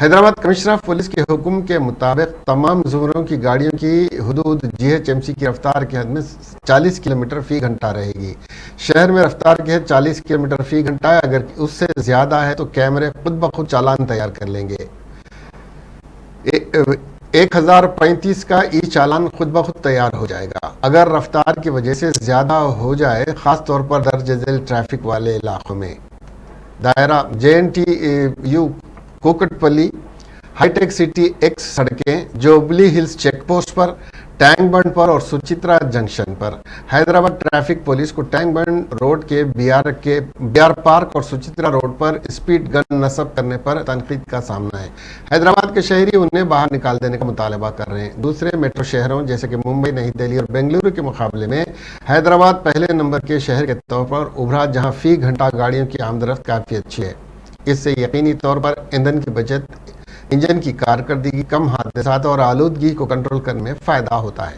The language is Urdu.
حیدرآباد کمشنر آف پولیس کے حکم کے مطابق تمام زمروں کی گاڑیوں کی حدود GHMC کی رفتار کی حد میں 40 کلومیٹر فی گھنٹہ رہے گی۔ شہر میں رفتار کی حد 40 کلومیٹر فی گھنٹہ ہے، اگر اس سے زیادہ ہے تو کیمرے خود بخود چالان تیار کر لیں گے۔ 1035 کا ای چالان خود بخود تیار ہو جائے گا اگر رفتار کی وجہ سے زیادہ ہو جائے، خاص طور پر درج ذیل ٹریفک والے علاقوں میں۔ دائرہ JNTU کوکٹ پلی، ہائی ٹیک سٹی ایکس سڑکیں، جوبلی ہلز چیک پوسٹ پر، ٹینک بنڈ پر اور سچترا جنکشن پر۔ حیدرآباد ٹریفک پولیس کو ٹینک بنڈ روڈ کے بیار پارک اور سچترا روڈ پر اسپیڈ گن نصب کرنے پر تنقید کا سامنا ہے۔ حیدرآباد کے شہری انہیں باہر نکال دینے کا مطالبہ کر رہے ہیں۔ دوسرے میٹرو شہروں جیسے کہ ممبئی، نئی دہلی اور بنگلورو کے مقابلے میں حیدرآباد پہلے نمبر کے شہر کے طور پر ابھرا، جہاں فی گھنٹہ گاڑیوں کی آمد و رفت کافی اچھی ہے۔ اس سے یقینی طور پر ایندھن کی بچت، انجن کی کارکردگی، کم حادثات اور آلودگی کو کنٹرول کرنے میں فائدہ ہوتا ہے۔